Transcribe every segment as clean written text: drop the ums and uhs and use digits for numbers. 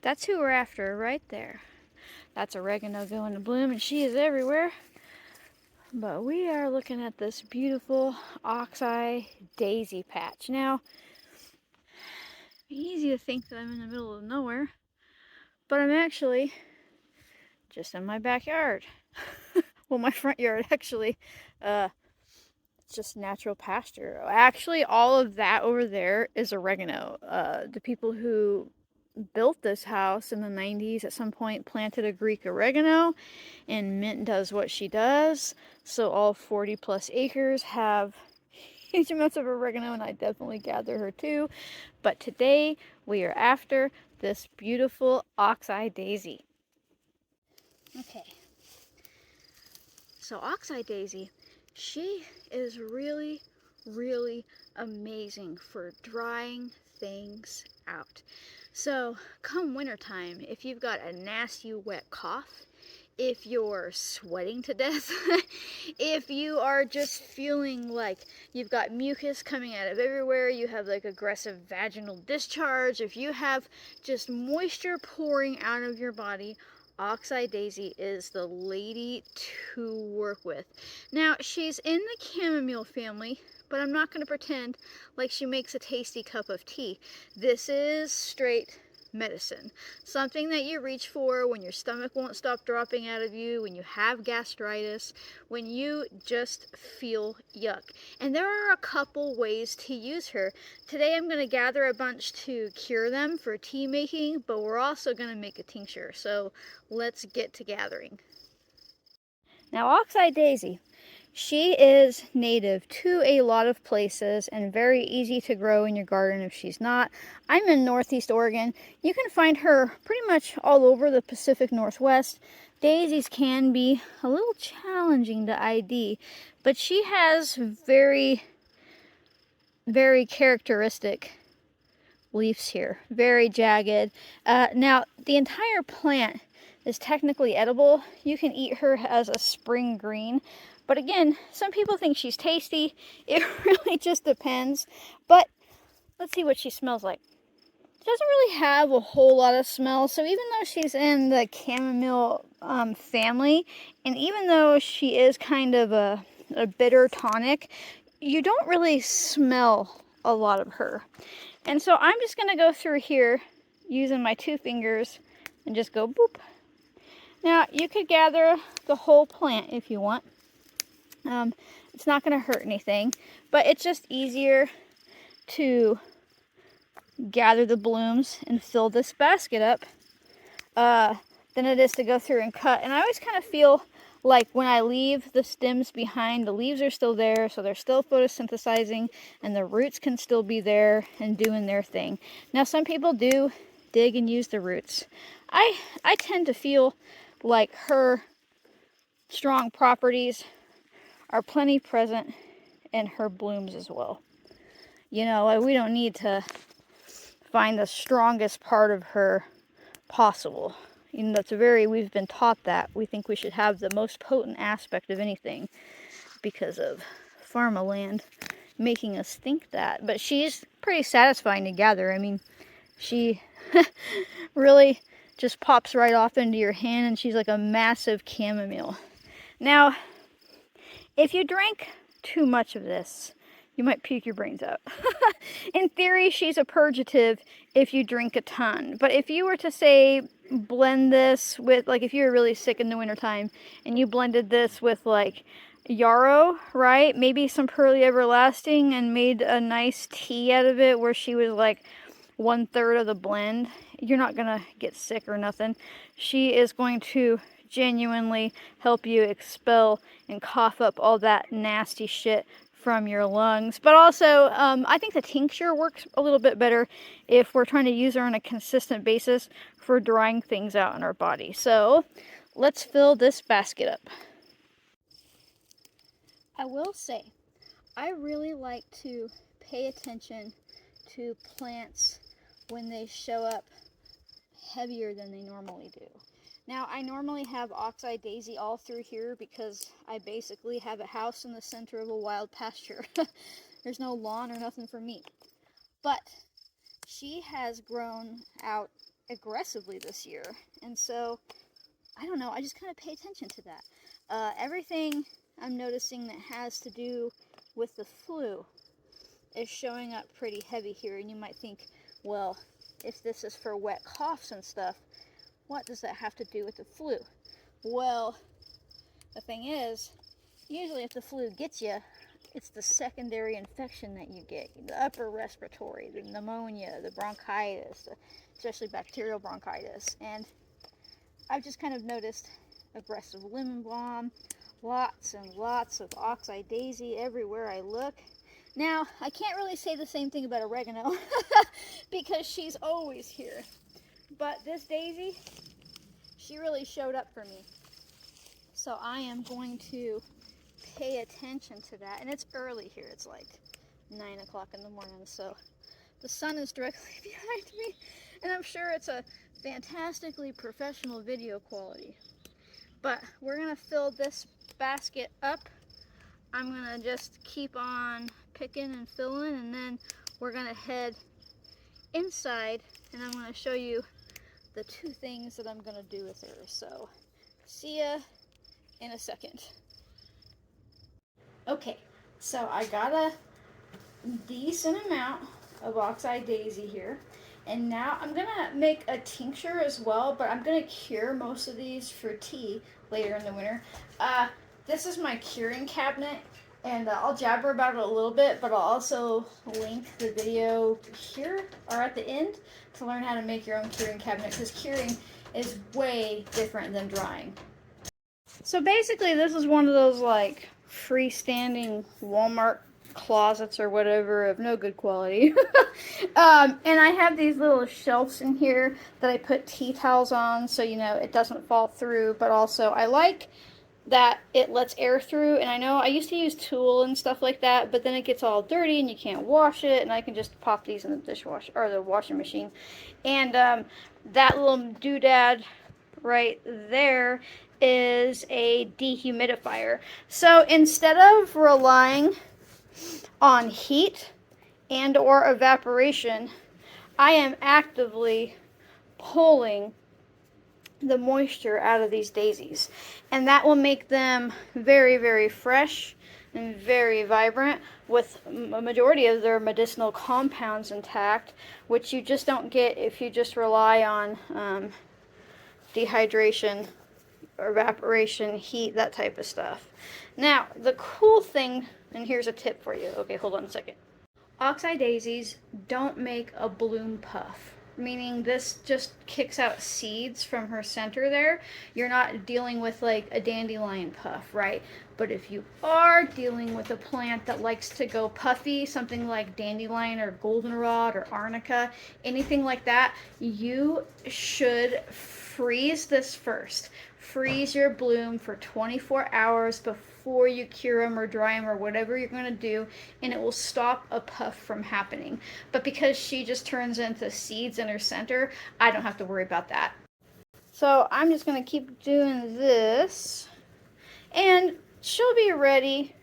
That's who we're after right there. That's oregano going to bloom, and she is everywhere. But we are looking at this beautiful oxeye daisy patch. Now, easy to think that I'm in the middle of nowhere, but I'm actually just in my backyard. Well, my front yard, actually. It's just natural pasture. Actually, all of that over there is oregano. The people who built this house in the 90s at some point planted a Greek oregano, and Mint does what she does. So all 40 plus acres have huge amounts of oregano, and I definitely gather her too. But today we are after this beautiful oxeye daisy. Okay. So oxeye daisy, she is really, really amazing for drying things out. So come wintertime, if you've got a nasty wet cough, if you're sweating to death, if you are just feeling like you've got mucus coming out of everywhere, you have like aggressive vaginal discharge, if you have just moisture pouring out of your body, oxeye daisy is the lady to work with. Now, she's in the chamomile family, but I'm not going to pretend like she makes a tasty cup of tea. This is straight medicine. Something that you reach for when your stomach won't stop dropping out of you, when you have gastritis, when you just feel yuck. And there are a couple ways to use her. Today I'm going to gather a bunch to cure them for tea making, but we're also going to make a tincture. So let's get to gathering. Now, oxeye daisy, she is native to a lot of places and very easy to grow in your garden if she's not. I'm in Northeast Oregon. You can find her pretty much all over the Pacific Northwest. Daisies can be a little challenging to ID, but she has very, very characteristic leaves here. Very jagged. Now, the entire plant is technically edible. You can eat her as a spring green. But again, some people think she's tasty. It really just depends. But let's see what she smells like. She doesn't really have a whole lot of smell. So even though she's in the chamomile family, and even though she is kind of a bitter tonic, you don't really smell a lot of her. And so I'm just going to go through here using my 2 fingers and just go boop. Now, you could gather the whole plant if you want. It's not going to hurt anything, but it's just easier to gather the blooms and fill this basket up than it is to go through and cut. And I always kind of feel like when I leave the stems behind, the leaves are still there, so they're still photosynthesizing, and the roots can still be there and doing their thing. Now, some people do dig and use the roots. I tend to feel like her strong properties are plenty present in her blooms as well. You know, we don't need to find the strongest part of her possible. You know, we've been taught that. We think we should have the most potent aspect of anything because of pharma land making us think that. But she's pretty satisfying to gather. I mean, she really just pops right off into your hand, and she's like a massive chamomile. Now, if you drank too much of this, you might puke your brains out. In theory, she's a purgative if you drink a ton. But if you were to, say, blend this with, like, if you were really sick in the wintertime and you blended this with, like, yarrow, right? Maybe some Pearly Everlasting and made a nice tea out of it where she was, like, 1/3 of the blend, you're not going to get sick or nothing. She is going to genuinely help you expel and cough up all that nasty shit from your lungs. But also, I think the tincture works a little bit better if we're trying to use her on a consistent basis for drying things out in our body. So let's fill this basket up. I will say, I really like to pay attention to plants when they show up heavier than they normally do. Now, I normally have oxeye daisy all through here because I basically have a house in the center of a wild pasture. There's no lawn or nothing for me. But she has grown out aggressively this year. And so, I don't know, I just kind of pay attention to that. Everything I'm noticing that has to do with the flu is showing up pretty heavy here. And you might think, well, if this is for wet coughs and stuff, what does that have to do with the flu? Well, the thing is, usually if the flu gets you, it's the secondary infection that you get, the upper respiratory, the pneumonia, the bronchitis, especially bacterial bronchitis. And I've just kind of noticed aggressive lemon balm, lots and lots of oxeye daisy everywhere I look. Now, I can't really say the same thing about oregano because she's always here. But this daisy, she really showed up for me. So I am going to pay attention to that. And it's early here. It's like 9 o'clock in the morning. So the sun is directly behind me. And I'm sure it's a fantastically professional video quality. But we're going to fill this basket up. I'm going to just keep on picking and filling. And then we're going to head inside. And I'm going to show you the 2 things that I'm going to do with her. So see ya in a second. Okay, so I got a decent amount of oxeye daisy here, and now I'm gonna make a tincture as well, but I'm gonna cure most of these for tea later in the winter. This is my curing cabinet, and I'll jabber about it a little bit, but I'll also link the video here or at the end to learn how to make your own curing cabinet, because curing is way different than drying. So basically this is one of those like freestanding Walmart closets or whatever of no good quality. And I have these little shelves in here that I put tea towels on so you know it doesn't fall through, but also I like that it lets air through. And I know I used to use tulle and stuff like that, but then it gets all dirty and you can't wash it, and I can just pop these in the dishwasher or the washing machine. And that little doodad right there is a dehumidifier. So instead of relying on heat and or evaporation, I am actively pulling the moisture out of these daisies, and that will make them very, very fresh and very vibrant with a majority of their medicinal compounds intact, which you just don't get if you just rely on dehydration, evaporation, heat, that type of stuff. Now, the cool thing, and here's a tip for you. Okay, hold on a second. Oxeye daisies don't make a bloom puff, meaning this just kicks out seeds from her center there. You're not dealing with like a dandelion puff, right? But if you are dealing with a plant that likes to go puffy, something like dandelion or goldenrod or arnica, anything like that, you should freeze this first. Freeze your bloom for 24 hours before you cure them or dry them or whatever you're going to do, and it will stop a puff from happening. But because she just turns into seeds in her center, I don't have to worry about that. So I'm just going to keep doing this, and she'll be ready.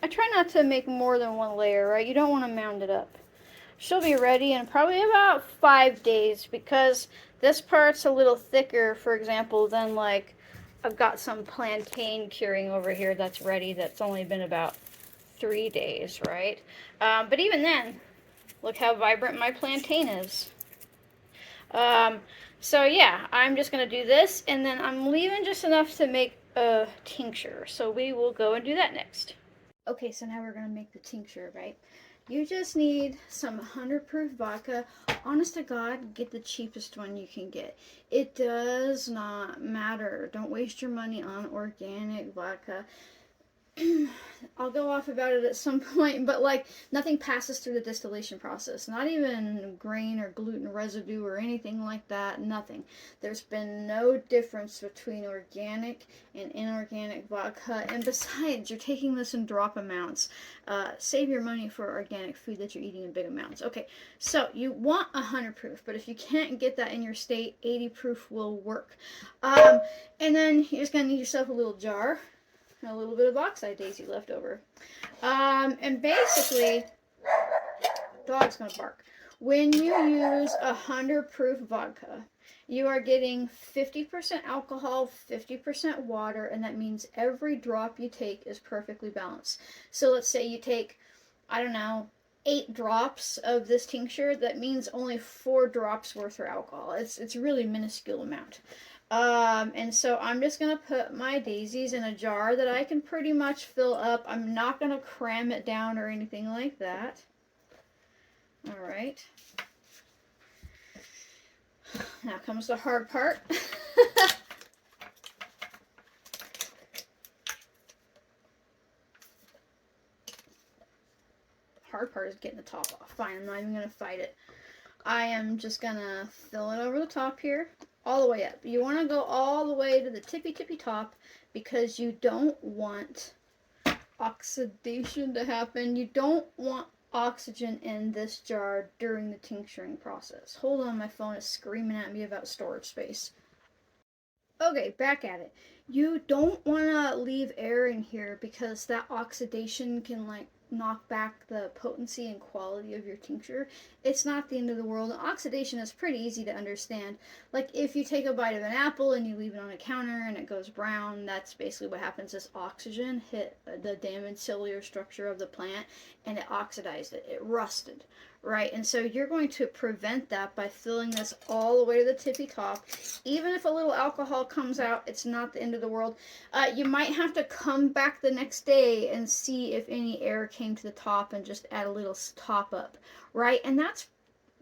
I try not to make more than one layer, right? You don't want to mound it up. She'll be ready in probably about 5 days, because this part's a little thicker, for example, than like I've got some plantain curing over here that's ready that's only been about 3 days, right? But even then, look how vibrant my plantain is. So yeah, I'm just going to do this, and then I'm leaving just enough to make a tincture. So we will go and do that next. Okay, so now we're going to make the tincture, right? You just need some 100 proof vodka. Honest to God, get the cheapest one you can get. It does not matter. Don't waste your money on organic vodka. I'll go off about it at some point, but like nothing passes through the distillation process. Not even grain or gluten residue or anything like that. Nothing. There's been no difference between organic and inorganic vodka. And besides, you're taking this in drop amounts. Save your money for organic food that you're eating in big amounts. Okay, so you want 100 proof, but if you can't get that in your state, 80 proof will work. And then you're just going to need yourself a little jar. A little bit of oxeye daisy left over. And basically, dog's gonna bark. When you use 100 proof vodka, you are getting 50% alcohol, 50% water, and that means every drop you take is perfectly balanced. So let's say you take, I don't know, 8 drops of this tincture, that means only 4 drops worth of alcohol. It's really minuscule amount. And so I'm just going to put my daisies in a jar that I can pretty much fill up. I'm not going to cram it down or anything like that. All right. Now comes the hard part. Hard part is getting the top off. Fine, I'm not even going to fight it. I am just going to fill it over the top here, all the way up. You want to go all the way to the tippy top because you don't want oxidation to happen. You don't want oxygen in this jar during the tincturing process. Hold on, my phone is screaming at me about storage space. Okay, back at it. You don't want to leave air in here because that oxidation can like knock back the potency and quality of your tincture. It's not the end of the world. And oxidation is pretty easy to understand. Like if you take a bite of an apple and you leave it on a counter and it goes brown, that's basically what happens is oxygen hit the damaged cellular structure of the plant and it oxidized it. It rusted, right? And so you're going to prevent that by filling this all the way to the tippy top. Even if a little alcohol comes out, it's not the end of the world. You might have to come back the next day and see if any air came to the top and just add a little top up, right? And that's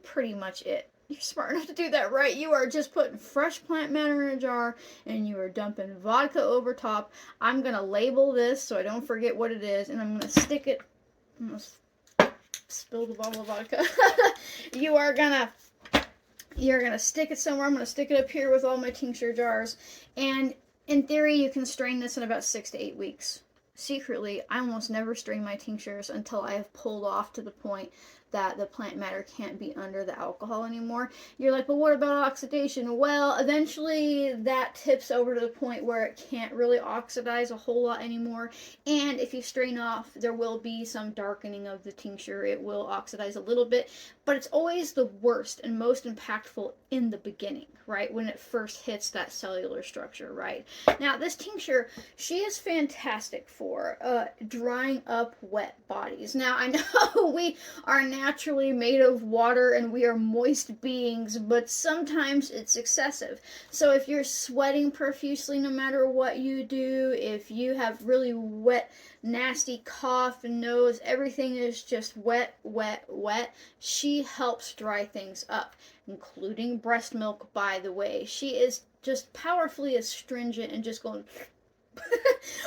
pretty much it. You're smart enough to do that, right? You are just putting fresh plant matter in a jar and you are dumping vodka over top. I'm going to label this so I don't forget what it is, and I'm going to stick it. I almost spilled the bottle of vodka. You're gonna stick it somewhere. I'm gonna stick it up here with all my tincture jars, and in theory you can strain this in about 6 to 8 weeks. Secretly, I almost never strain my tinctures until I have pulled off to the point that the plant matter can't be under the alcohol anymore. You're like, but what about oxidation? Well, eventually that tips over to the point where it can't really oxidize a whole lot anymore. And if you strain off, there will be some darkening of the tincture. It will oxidize a little bit, but it's always the worst and most impactful in the beginning, right? When it first hits that cellular structure, right? Now, this tincture, she is fantastic for drying up wet bodies. Now, I know we are naturally made of water and we are moist beings, but sometimes it's excessive. So if you're sweating profusely no matter what you do, if you have really wet, nasty cough and nose, everything is just wet, she helps dry things up, including breast milk, by the way. She is just powerfully astringent and just going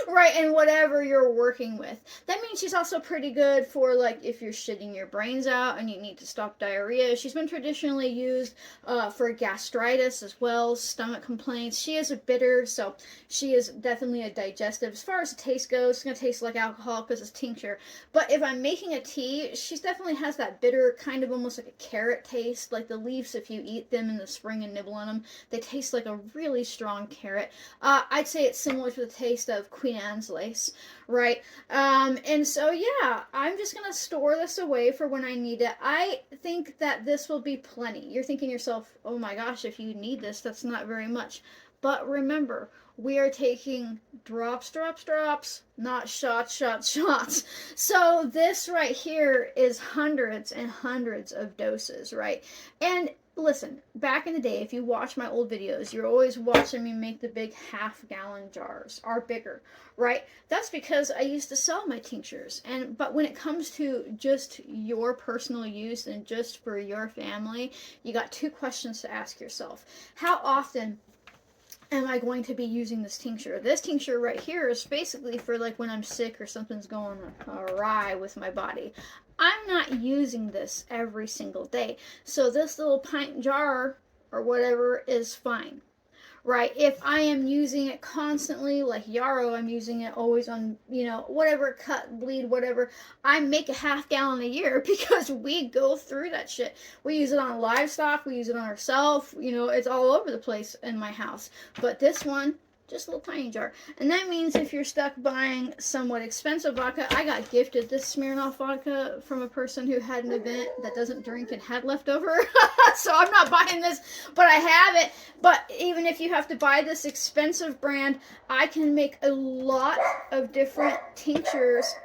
right, and whatever you're working with. That means she's also pretty good for, like, if you're shitting your brains out and you need to stop diarrhea. She's been traditionally used for gastritis as well, stomach complaints. She is a bitter, so she is definitely a digestive. As far as the taste goes, it's going to taste like alcohol because it's tincture. But if I'm making a tea, she definitely has that bitter, kind of almost like a carrot taste. Like the leaves, if you eat them in the spring and nibble on them, they taste like a really strong carrot. I'd say it's similar to the taste of Queen Anne's lace, right? And so yeah, I'm just gonna store this away for when I need it. I think that this will be plenty. You're thinking to yourself, oh my gosh, if you need this, that's not very much. But remember, we are taking drops, not shots. So this right here is hundreds and hundreds of doses, right? And listen, back in the day, if you watch my old videos, you're always watching me make the big half-gallon jars, or bigger, right? That's because I used to sell my tinctures. But when it comes to just your personal use and just for your family, you got 2 questions to ask yourself. How often am I going to be using this tincture? This tincture right here is basically for like when I'm sick or something's going awry with my body. I'm not using this every single day. So this little pint jar or whatever is fine, right? If I am using it constantly, like yarrow, I'm using it always on, whatever, cut, bleed, whatever. I make a half-gallon a year because we go through that shit. We use it on livestock, we use it on ourselves, it's all over the place in my house. But this one, Just a little tiny jar. And that means if you're stuck buying somewhat expensive vodka, I got gifted this Smirnoff vodka from a person who had an event that doesn't drink and had leftover. So I'm not buying this, but I have it. But even if you have to buy this expensive brand, I can make a lot of different tinctures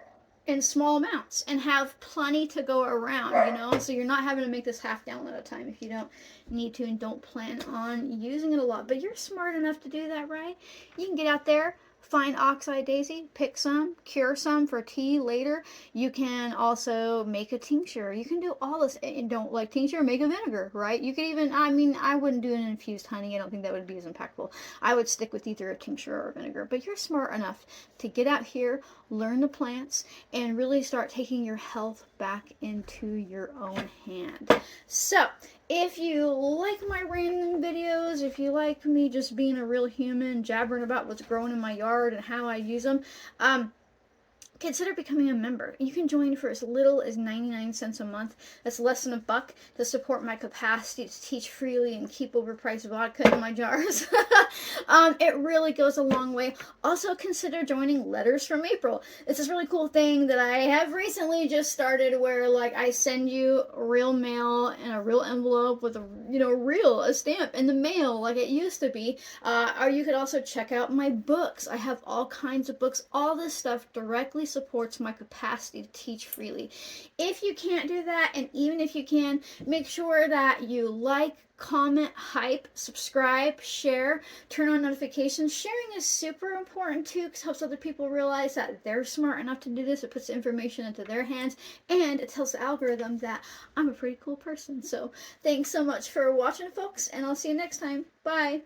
in small amounts and have plenty to go around, you know? So you're not having to make this half gallon at a time if you don't need to and don't plan on using it a lot. But you're smart enough to do that, right? You can get out there, find oxeye daisy, pick some, cure some for tea later. You can also make a tincture. You can do all this. And don't like tincture, make a vinegar, right? You could even, I mean, I wouldn't do an infused honey. I don't think that would be as impactful. I would stick with either a tincture or a vinegar. But you're smart enough to get out here, learn the plants, and really start taking your health back into your own hand. So, if you like my random videos, if you like me just being a real human, jabbering about what's growing in my yard and how I use them, consider becoming a member. You can join for as little as 99 cents a month. That's less than $1 to support my capacity to teach freely and keep overpriced vodka in my jars. It really goes a long way. Also, consider joining Letters from April. It's this really cool thing that I have recently just started where, like, I send you real mail in a real envelope with a, you know, a stamp in the mail like it used to be. Or you could also check out my books. I have all kinds of books. All this stuff directly supports my capacity to teach freely. If you can't do that, and even if you can, make sure that you like, comment, hype, subscribe, share, turn on notifications. Sharing is super important too, because it helps other people realize that they're smart enough to do this. It puts information into their hands, and it tells the algorithm that I'm a pretty cool person. So thanks so much for watching, folks, and I'll see you next time. Bye.